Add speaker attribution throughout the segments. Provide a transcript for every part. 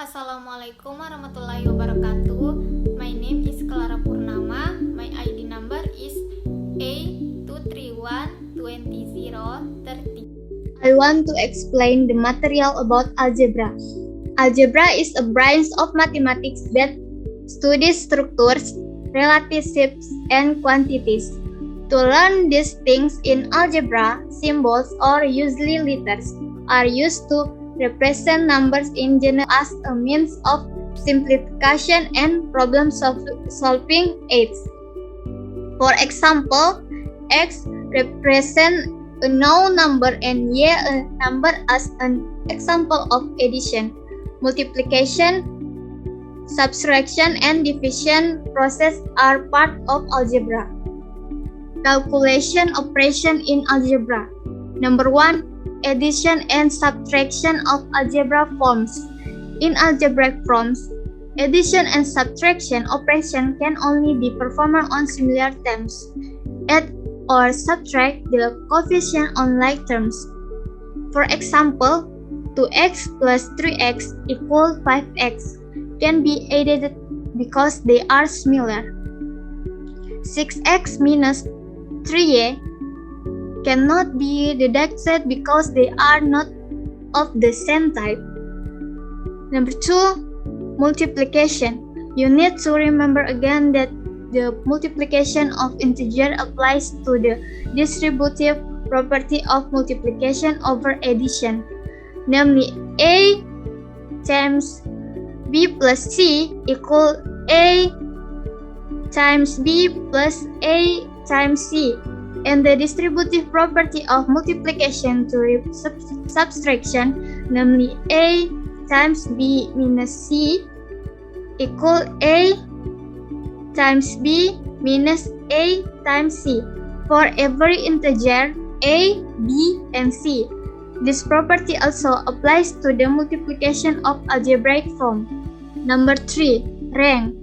Speaker 1: Assalamualaikum warahmatullahi wabarakatuh. My name is Clara Purnama. My ID number is A2312030.
Speaker 2: I want to explain the material about algebra. Algebra is a branch of mathematics that studies structures, relationships, and quantities. To learn these things in algebra, symbols or usually letters are used to represent numbers in general as a means of simplification and problem solving aids. For example, x represents a known number and y a number as an example of addition, multiplication, subtraction, and division process are part of algebra. Calculation operation in algebra. Number 1. Addition and subtraction of algebra forms. In algebraic forms, addition and subtraction operation can only be performed on similar terms. Add or subtract the coefficient on like terms. For example, 2x plus 3x equals 5x can be added because they are similar. 6x minus 3y cannot be deducted because they are not of the same type. Number 2. Multiplication. You need to remember again that the multiplication of integer applies to the distributive property of multiplication over addition, namely a times b plus c equal a times b plus a times c, and the distributive property of multiplication to subtraction, namely a times b minus c equal a times b minus a times c for every integer a, b, and c. This property also applies to the multiplication of algebraic form. Number 3. Rank.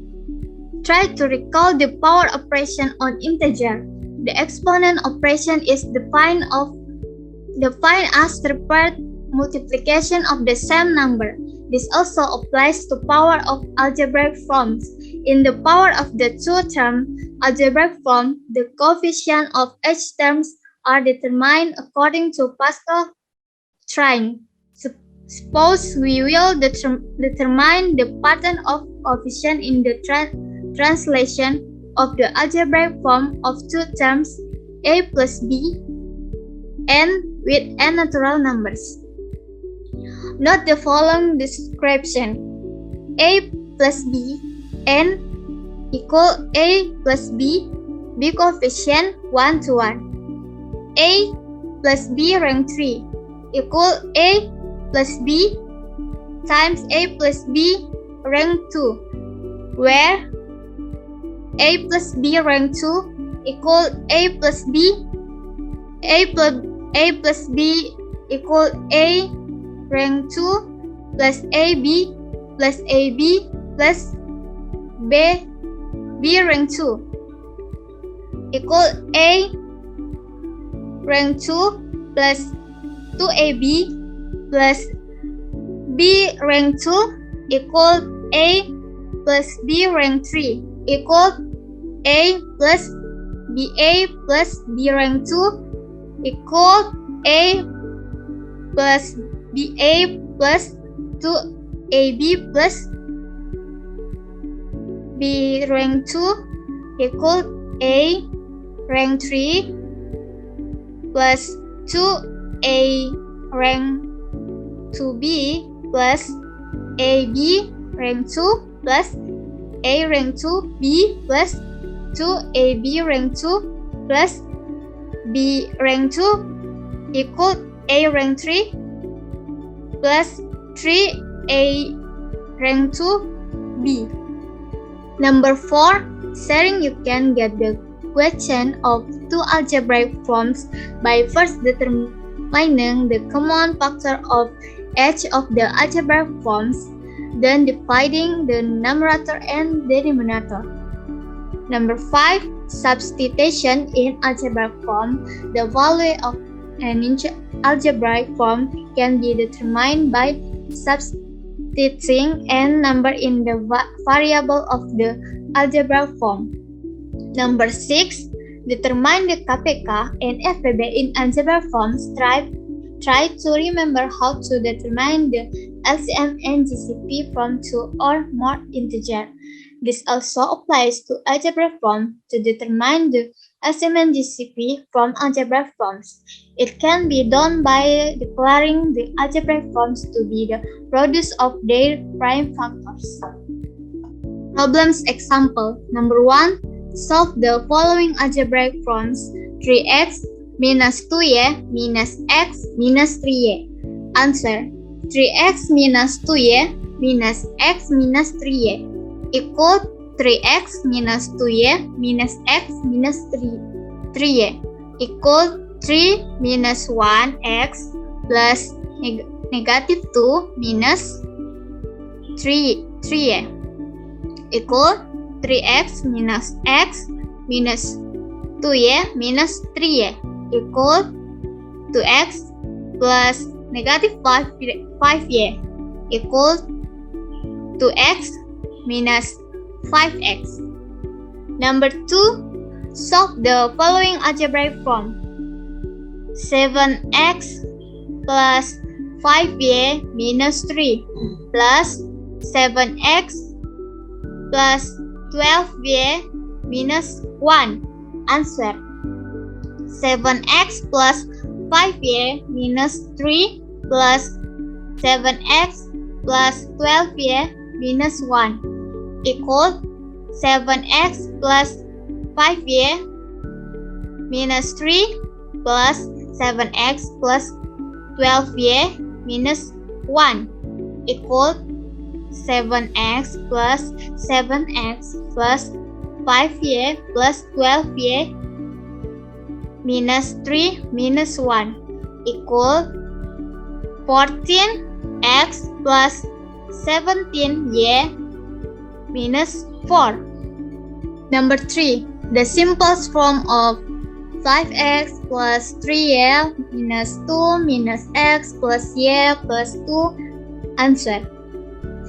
Speaker 2: Try to recall the power operation on integer. The exponent operation is defined as repeated multiplication of the same number. This also applies to power of algebraic forms. In the power of the two-term algebraic form, the coefficient of each terms are determined according to Pascal trine. Suppose we will determine the pattern of coefficient in the translation of the algebraic form of two terms a plus b and with n natural numbers. Note the following description. A plus b n equal a plus b, b coefficient 1 to 1. A plus b rank 3 equal a plus b times a plus b rank 2, where a plus b rank 2 equal a plus b, a plus b equal a rank 2 plus ab plus ab plus b rank 2 equal a rank 2 plus 2ab plus b rank 2 equal a plus b rank 3 equal a plus b rank 2 equal a plus ba plus 2ab plus b rank 2 equal a rank 3 plus 2a rank 2b plus ab rank 2 plus a rank 2b plus 2ab rank 2 plus b rank 2 equal a rank 3 plus 3a rank 2b. Number 4. Sharing. You can get the question of two algebraic forms by first determining the common factor of each of the algebraic forms, then dividing the numerator and denominator. Number 5. Substitution in algebraic form. The value of an algebraic form can be determined by substituting n number in the variable of the algebra form. Number 6. Determine the KPK and FPB in algebra forms. Try to remember how to determine the LCM and GCP from two or more integers. This also applies to algebra form to determine the LCM and GCP from algebra forms. It can be done by declaring the algebraic forms to be the produce of their prime factors. Problems example. Number 1. Solve the following algebraic forms: 3x minus 2y minus x minus 3y. Answer: 3x minus 2y minus x minus 3y equal 3x minus 2y minus x minus 3y equal 3 minus 1x plus negative 2 minus 3y equal 3x minus x minus 2y minus 3y equal 2x plus negative 5y equal 2x minus 5x. Number 2. Solve the following algebraic form: 7x plus 5y minus 3 plus 7x plus 12y minus 1. Answer: 7x plus 5y minus 3 plus 7x plus 12y minus 1 equal 7x plus 5y minus 3 plus 7x plus 12y minus 1 equal 7x plus 7x plus 5y plus 12y minus 3 minus 1 equal 14x plus 17y minus 4. Number 3. The simplest form of 5x plus 3y minus 2 minus x plus y plus 2. Answer: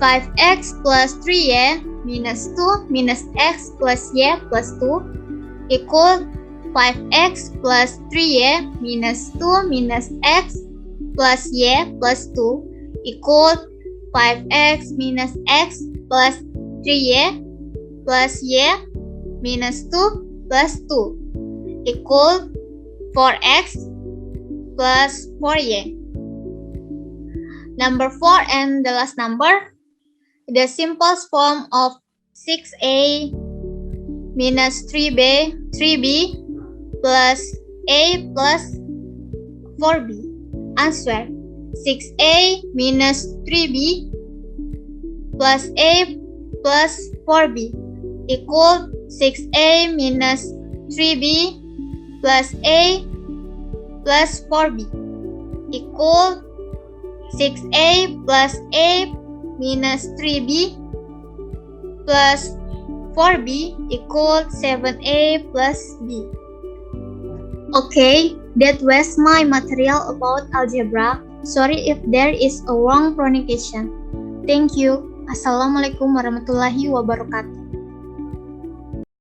Speaker 2: 5x plus 3y minus 2 minus x plus y plus 2 equal 5x plus 3y minus 2 minus x plus y plus 2 equal 5x minus x plus 3y plus y minus 2 plus 2 equal 4x plus 4y. Number 4 and the last number. The simplest form of 6a minus 3b plus a plus 4b. Answer: 6a minus 3b plus a plus 4b equal 6a minus 3b plus a plus 4b equal 6a plus a minus 3b plus 4b equal 7a plus b. Okay, that was my material about algebra. Sorry if there is a wrong pronunciation. Thank you. Assalamualaikum warahmatullahi wabarakatuh.